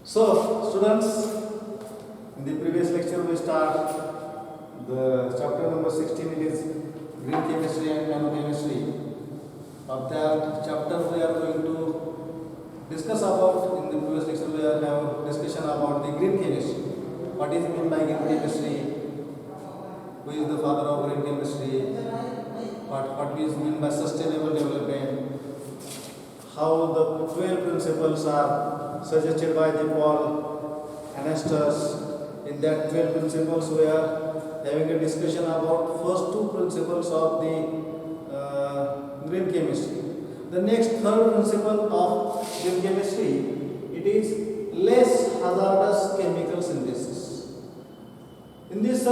So, students, in the previous lecture we start the chapter number 16. It is green chemistry and nanochemistry. Of that chapter, we are going to discuss about. In the previous lecture, we are have discussion about the green chemistry. What is meant by green chemistry? Who is the father of green chemistry? What is meant by sustainable development? How the 12 principles are suggested by the Paul Anastas. In that 12 principles, we are having a discussion about first two principles of the green chemistry. The next third principle of green chemistry, it is less hazardous chemical synthesis. In this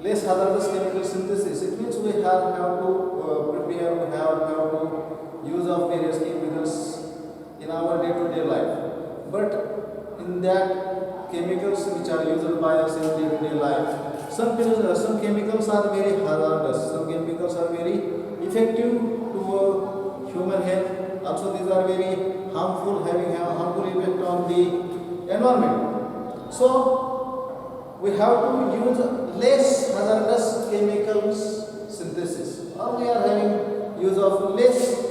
less hazardous chemical synthesis, it means we have to prepare, we have to use of various chemicals in our day-to-day life. But in that chemicals which are used by us in day-to-day life, some chemicals are very hazardous, some chemicals are very effective to human health. Also, these are very harmful, having a harmful effect on the environment. So, we have to use less hazardous chemicals synthesis, or we are having use of less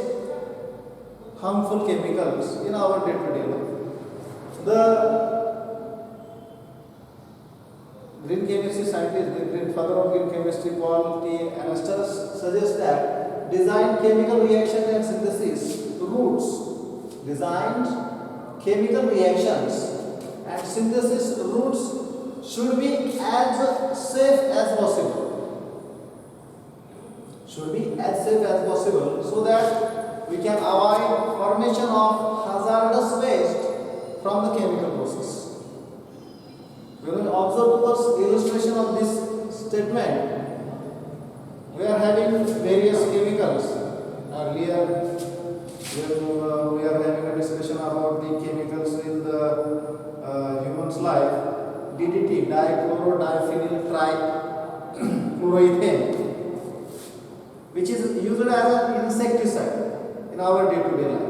harmful chemicals in our day-to-day life. The green chemistry scientist, the great father of green chemistry, Paul T. Anastas, suggests that designed chemical reaction and synthesis routes, designed chemical reactions and synthesis routes should be as safe as possible. Should be as safe as possible, so that we can avoid formation of hazardous waste from the chemical process. We will observe towards illustration of this statement. We are having various chemicals. Earlier, we are having a discussion about the chemicals in the human's life. DDT, dichloro-diphenyl trichloroethane, which is used as an insecticide in our day-to-day life,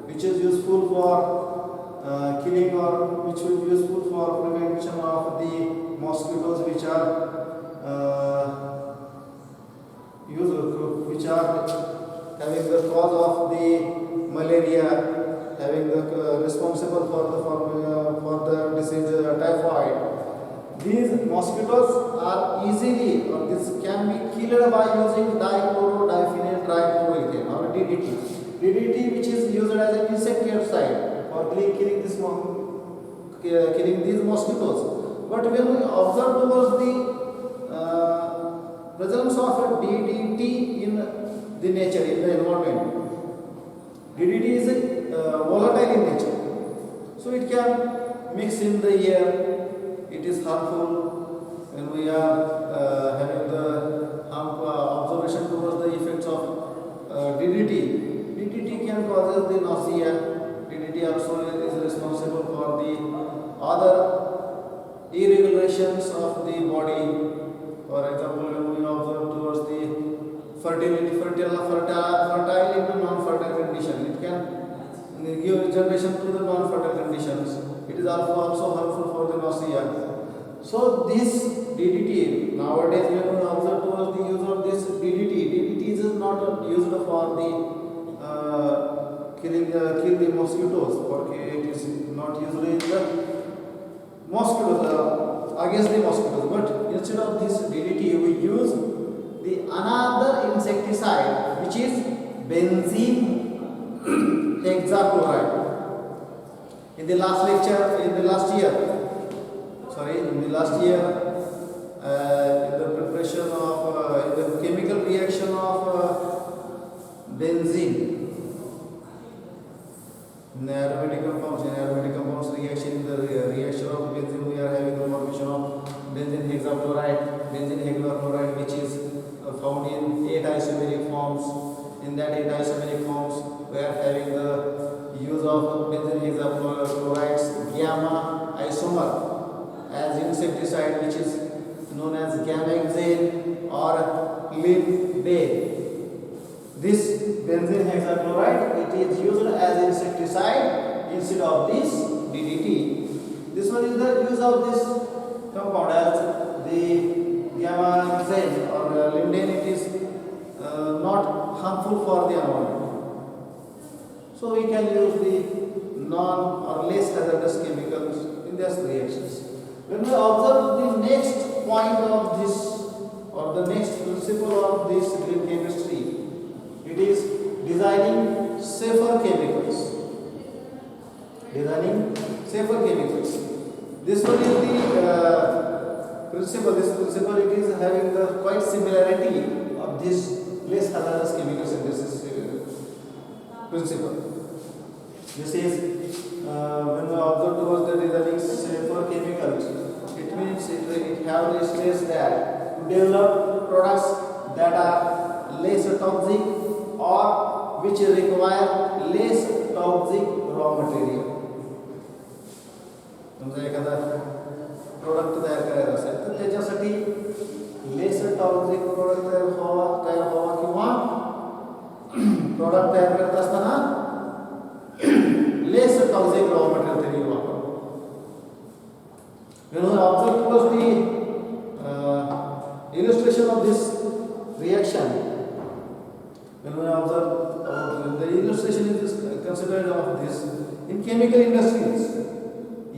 which is useful for killing, or which is useful for prevention of the mosquitoes which are having the cause of the malaria, having the responsible for the disease typhoid. These mosquitoes are easily, or this can be killed by using dichloro-diphenyl trichloroethane, or DDT. DDT, which is used as an insecticide for killing these mosquitoes. But when we observe towards the presence of DDT in the nature, in the environment, DDT is volatile in nature, so it can mix in the air. It is harmful when we are having the observation towards the effects of DDT. DDT can cause the nausea. DDT also is responsible for the other irregularities of the body. For example, when we observe towards the fertility, fertile into non-fertile condition, it can give generation to the non-fertile conditions. It is also harmful for the nausea. So this DDT, nowadays when we observe towards the use of this DDT is not used for the kill the mosquitoes, because it is not used in the mosquitoes against the mosquitoes. But instead of this DDT, we use the another insecticide, which is benzene hexachloride. In the last year, in the preparation of the chemical reaction of benzene, in aromatic compounds reaction, the reaction of benzene, we are having the formation of benzene hexachloride, which is found in 8 isomeric forms. In that 8 isomeric forms, we are having the use of benzene hexachloride's gamma isomer as insecticide, which is known as gamma-hexane or lin-bane. This benzene hexachloride, it is used as insecticide instead of this DDT. This one is the use of this compound as the gamma-zen or linden. It is not harmful for the environment. So we can use the non or less hazardous chemicals in these reactions. When we observe the next point of this or the next principle of this green chemistry, it is designing safer chemicals. Designing safer chemicals. This one is the principle. This principle it is having the quite similarity of this less hazardous chemicals in this principle. This is when we observe towards the designing safer chemicals, it means it have the stress that to develop products that are less toxic or which require less toxic raw material. समजा एखादा product तयार करायचा असेल तर त्याच्यासाठी less toxic product तयार व्हावा किंवा प्रोडक्ट तयार करत असताना लेस टॉक्सिक रॉ मटेरियल त्यांनी वापरावं. When we observe towards the illustration of this reaction, when we observe the illustration is considered of this in chemical industries.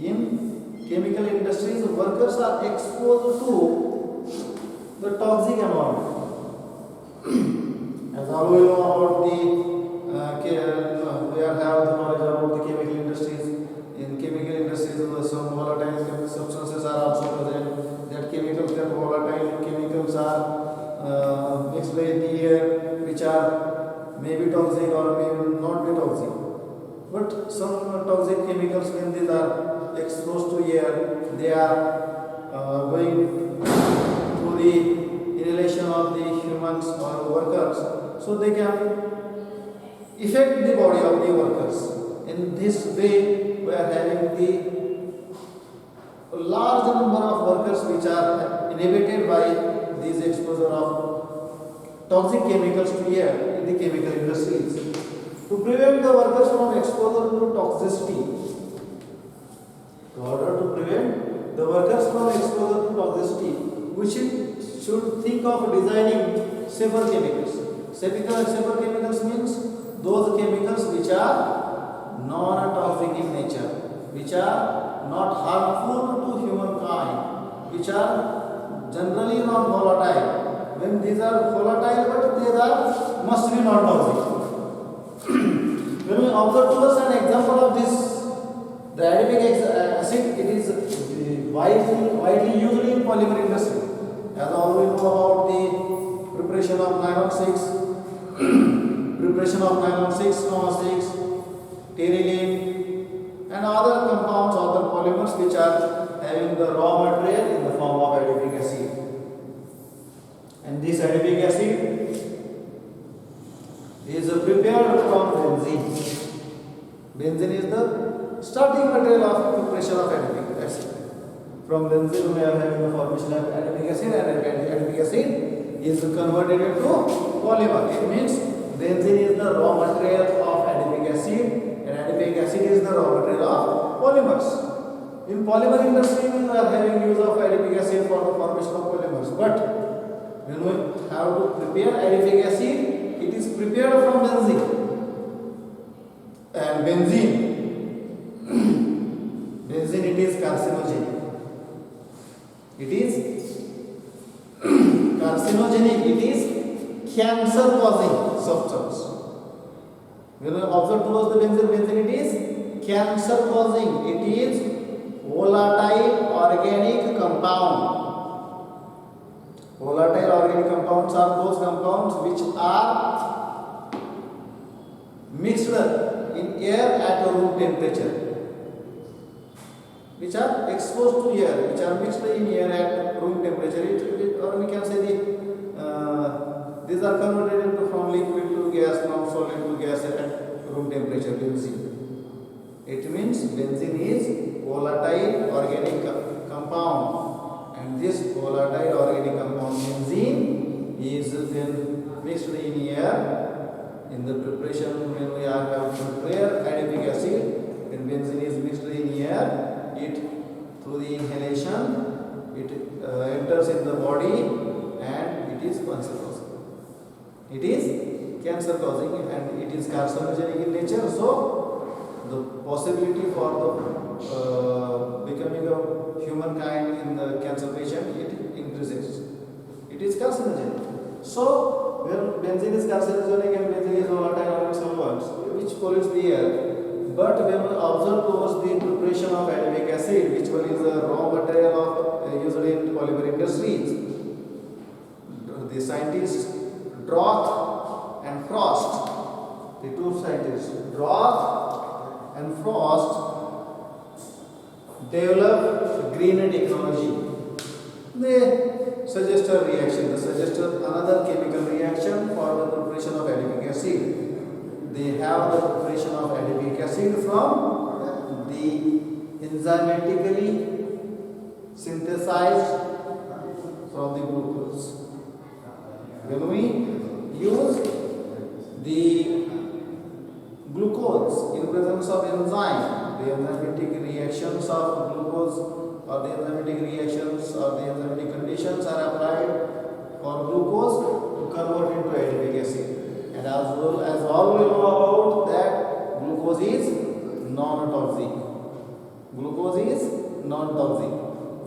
In chemical industries, workers are exposed to the toxic environment. As all we know about the we have the knowledge about the chemical industries. In chemical industries, some volatile substances are also present. That chemicals, that volatile chemicals are mixed with the air, which are maybe toxic or may not be toxic. But some toxic chemicals, when these are exposed to air, they are going to the inhalation of the humans or workers, so they can affect the body of the workers. In this way, we are having the large number of workers which are inhibited by these exposure of toxic chemicals to air in the chemical industries. To prevent the workers from exposure to toxicity, in order to prevent the workers from exposure to toxicity, we should think of designing safer chemicals. Safer chemicals means those chemicals which are non-toxic in nature, which are not harmful to humankind, which are generally not volatile. When these are volatile, but they must be not toxic. When we observe to us an example of this, the adipic acid, it is widely used in polymer industry. As all we know about the preparation of nylon 6, preparation of nylon 6, 6, terylene, and other compounds, other polymers which are having the raw material in the form of adipic acid. And this adipic acid is prepared from benzene. Benzene is the starting material of preparation of adipic acid. From benzene we are having the formation of adipic acid, and adipic acid is converted into polymer. It means benzene is the raw material of adipic acid, and adipic acid is the raw material of polymers. In polymer industry, we are having use of adipic acid for the formation of polymers. But when we have to prepare adipic acid, it is prepared from benzene. And benzene it is carcinogenic. It is carcinogenic. It is cancer-causing substance. When we observe towards the benzene, it is cancer-causing. It is volatile organic compound. Volatile organic compounds are those compounds which are mixed in air at room temperature, which are exposed to air, which are mixed in air at room temperature. Or we can say these are converted from liquid to gas, from solid to gas at room temperature. Benzene. It means benzene is volatile organic compound, and this volatile organic compound benzene is then mixed in air in the preparation when we are going to prepare adipic acid. when benzene is mixed in air, it through the inhalation it enters in the body and it is cancer causing. It is cancer causing and it is carcinogenic in nature. So the possibility for the becoming of humankind in the cancer patient, it increases. It is carcinogenic. So when benzene is carcinogenic and benzene is volatile organic solvents which pollutes the air. But when we observe towards the preparation of adipic acid, which one is a raw material of used in polymer industries, the scientists Droth and Frost, the two scientists Droth and Frost, developed green technology. They suggest a reaction. They suggest another chemical reaction for the preparation of adipic acid. They have the preparation of adipic acid from the enzymatically synthesized from the glucose. When we use the glucose in presence of enzyme, the enzymatic reactions of glucose or the enzymatic reactions or the enzymatic conditions are applied for glucose to convert into adipic acid. And as well as all we know about that, glucose is non-toxic. Glucose is non-toxic.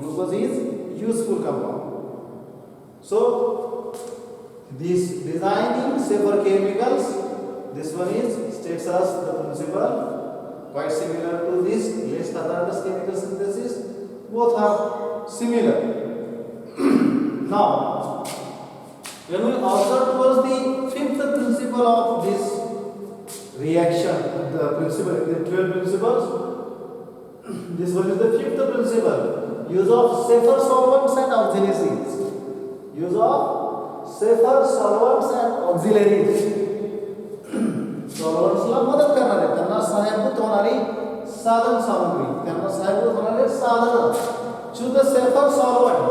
Glucose is useful compound. So this designing safer chemicals, this one is states us the principle quite similar to this less hazardous chemical synthesis. Both are similar. Now, when we observe towards the fifth principle of this reaction, the principle, the 12 principles, this one is the fifth principle, use of safer solvents and auxiliaries. Use of safer solvents and auxiliaries. Solvents ला मदद करणारे, त्यांना सहाय्यभूत होणारी साधन सामग्री, त्यांना सहाय्यभूत होणारे साधन. Choose the safer solvent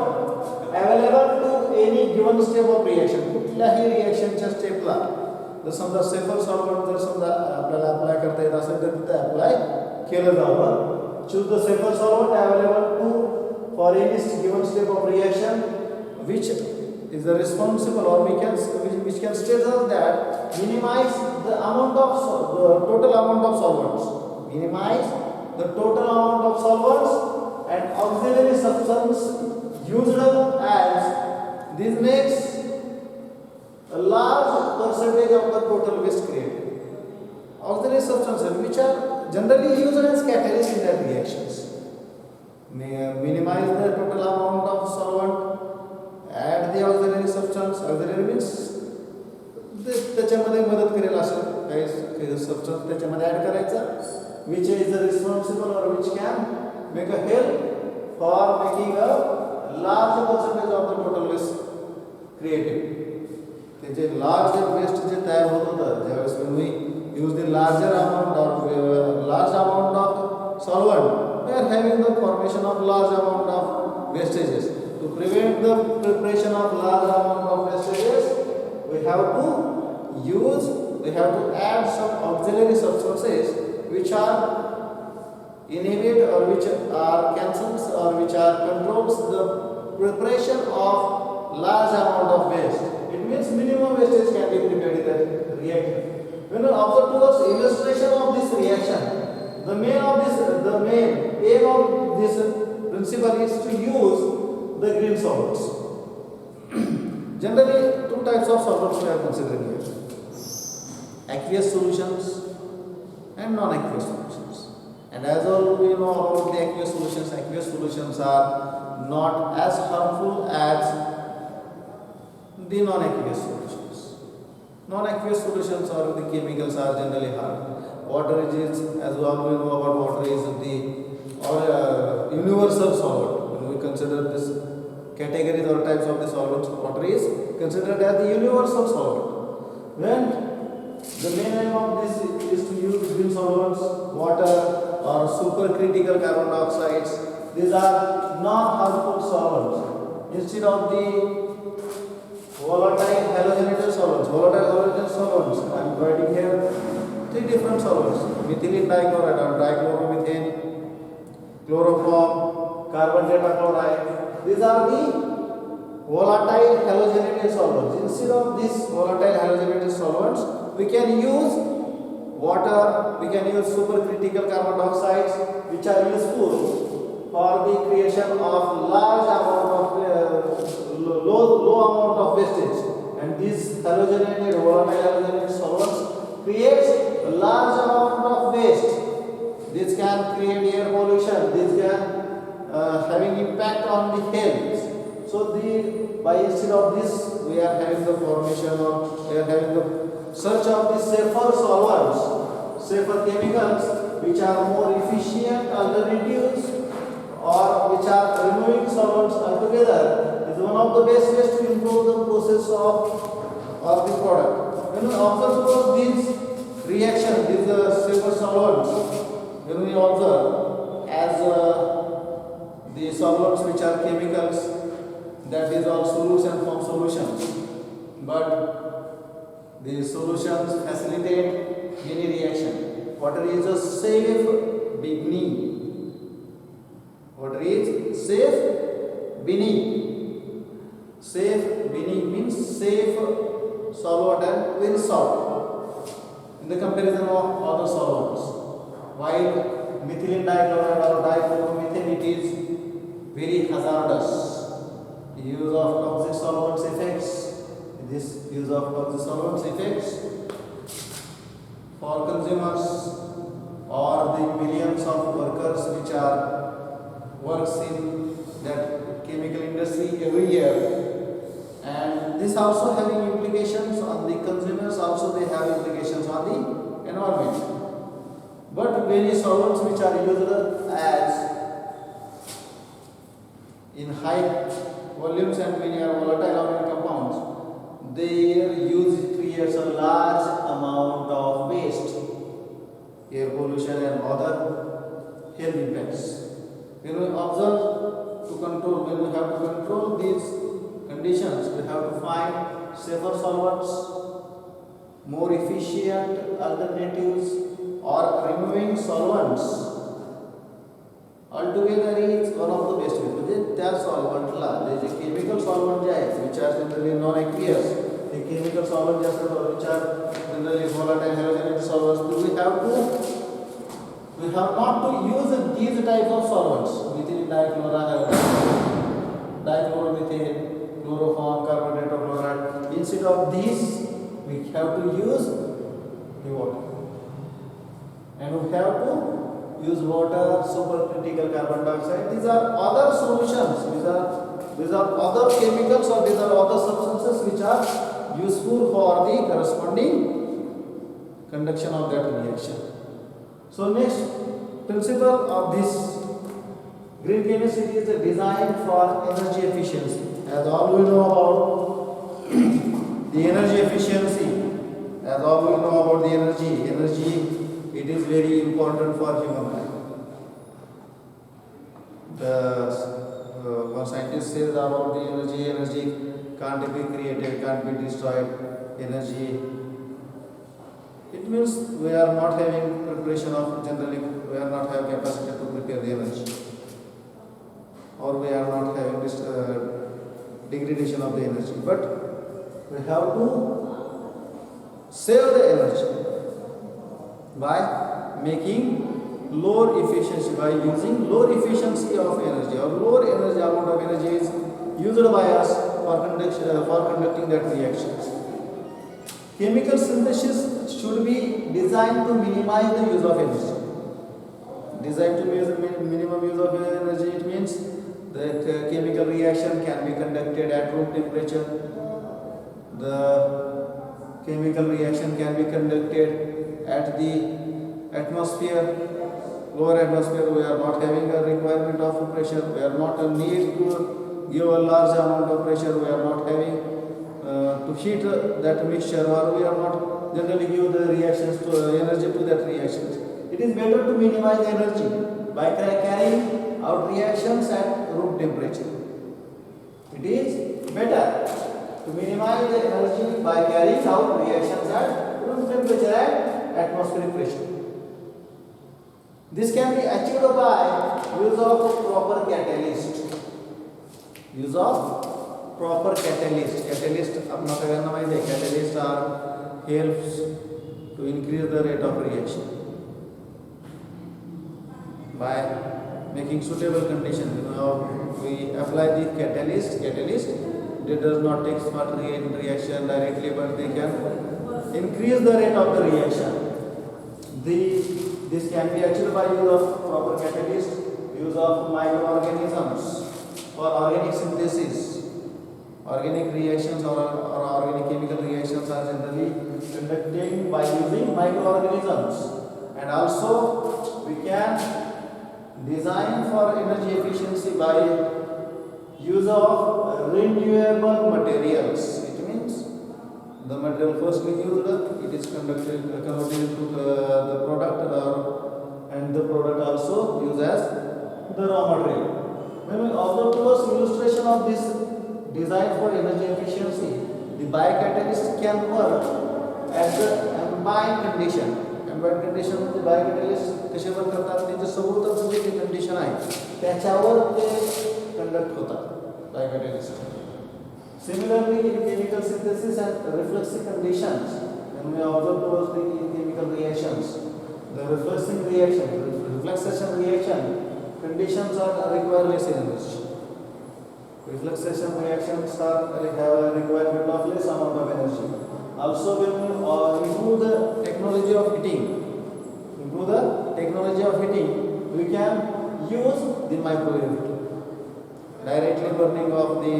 available to any given step of reaction. कुठल्याही रिएक्शनच्या स्टेपला जर समजा सेफर सॉल्व्हंट जर समजा आपल्याला अप्लाय करता येत असेल तर तिथे अप्लाय केलं जावं. Choose the safer solvent available to for any given step of reaction which is the responsible or which can state us that minimize the amount of the total amount of solvents. Minimize the total amount of solvents and auxiliary substance used as this makes a large percentage of the total waste created. Auxiliary substances which are generally used as catalysts in their reactions. Minimize the total amount of solvent, add the auxiliary substance. Auxiliary means त्याच्यामध्ये मदत करेल असं काही substance त्याच्यामध्ये add करायचा which is responsible or which can make a help for making a large percentage of the total waste created. ते जे large waste जे तयार होत होतं ज्यावेळेस when we use the larger amount of large amount of solvent, we are having the formation of large amount of wastages. To prevent the preparation of large amount of wastages, we have to add some auxiliary substances which are inhibit or which are cancels or which are controls the preparation of large amount of waste. It means minimum wastage can be prepared in that reaction. When we observe towards illustration of this reaction, the main aim of this principle is to use the green solvents. Generally, two types of solvents we are considering here: aqueous solutions and non-aqueous solutions. And as all we know about the aqueous solutions are not as harmful as the non-aqueous solutions. Non-aqueous solutions or the chemicals are generally harmful. Water is, as we all know about water, is the universal solvent. When we consider this categories or types of the solvents, water is considered as the universal solvent. When the main aim of this is to use green solvents, water or supercritical carbon dioxides. These are non-harmful solvents. Instead of the volatile halogenated solvents, I am writing here three different solvents. methylene dichloride or dichloromethane, chloroform, carbon tetrachloride. These are the volatile halogenated solvents. Instead of these volatile halogenated solvents, we can use water, we can use supercritical carbon dioxides, which are useful for the creation of large amount of low amount of wastage. And these halogenated volatile halogenated solvents creates a large amount of waste. This can create air pollution. This can having impact on the health. So by instead of this, we are having the formation or we are having the search of the safer solvents, safer chemicals which are more efficient alternatives or which are removing solvents altogether is one of the best ways to improve the process of the product. When we observe these reactions, these safer solvents, when we observe as the solvents which are chemicals that dissolve solutes and form solutions, but the solutions facilitate any reaction. Water is a safe beginning. Water is safe beginning. Safe beginning means safe solvent and very soft in the comparison of other solvents. While methylene dichloride or dichloromethane, it is very hazardous. The use of toxic solvents effects. This use of toxic solvents effects for consumers or the millions of workers which are works in that chemical industry every year, and this also having implications on the consumers. Also, they have implications on the environment. But many solvents which are used as in high volumes and many are volatile organic compounds, their use creates a large amount of waste, air pollution and other health impacts. When we observe to control, when we have to control these conditions, we have to find safer solvents, more efficient alternatives, or removing solvents altogether is one of the best ways. They are solvent there is a chemical solvent which are generally non-aqueous, the chemical solvent which are generally volatile halogenated solvents. We have not to use these types of solvents, methylene dichloride, dichloromethane, chloroform, carbon tetrachloride. Instead of these, we have to use the water. And we have to use water, supercritical carbon dioxide. These are other solutions. These are other chemicals or these are other substances which are useful for the corresponding conduction of that reaction. So next principle of this green chemistry is the design for energy efficiency. As all we know about the energy efficiency, as all we know about the energy. It is very important for human life. One scientist says about the energy can't be created, can't be destroyed. Energy. It means we are not having preparation of generally, we are not having capacity to prepare the energy, or we are not having this degradation of the energy. But we have to save the energy by making lower efficiency, by using lower efficiency of energy or lower energy amount of energy is used by us for conducting that reactions. Chemical synthesis should be designed to minimize the use of energy. Designed to minimum use of energy, it means the chemical reaction can be conducted at room temperature. The chemical reaction can be conducted at the atmosphere, lower atmosphere. We are not having a requirement of pressure. We are not a need to give a large amount of pressure. We are not having to heat that mixture, or we are not generally give the reactions to energy to that reactions. It is better to minimize energy by carrying out reactions at room temperature. It is better to minimize the energy by carrying out reactions at room temperature at atmospheric pressure. This can be achieved by use of proper catalyst. Use of proper catalyst. Catalyst अपना सगळ्यांना माहिती आहे. Catalyst are helps to increase the rate of reaction by making suitable conditions. We apply the catalyst. They does not take part in reaction directly, but they can increase the rate of the reaction. This can be achieved by use of proper catalyst, use of microorganisms for organic synthesis. Organic reactions or organic chemical reactions are generally conducted by using microorganisms, and also we can design for energy efficiency by use of renewable materials. It means the material firstly used, it is converted into the product, and the product also used as the raw material. When we observe towards illustration of this design for energy efficiency, the biocatalyst can work at the ambient condition. Ambient condition म्हणजे biocatalyst कसे work करतात, त्याच्या सभोवतालचं जे condition आहे त्याच्यावर ते conduct होतात biocatalyst. Similarly, in chemical synthesis and reflexive conditions, when we observe towards the chemical reactions, the reflexion reaction conditions are require less energy. Reflexion reactions have a requirement of less amount of energy. Also, when we improve the technology of heating, we can use the microwave directly burning of the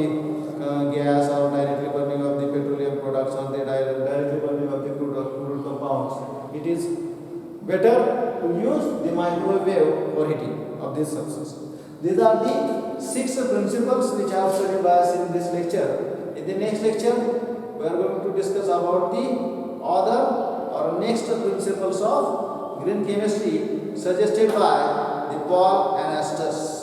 gas, or directly burning of the petroleum products, or the directly burning of the crude compounds. It is better to use the microwave for heating of this substance. These are the 6 principles which I have studied by us in this lecture. In the next lecture, we are going to discuss about the other or next principles of green chemistry suggested by the Paul and Estes.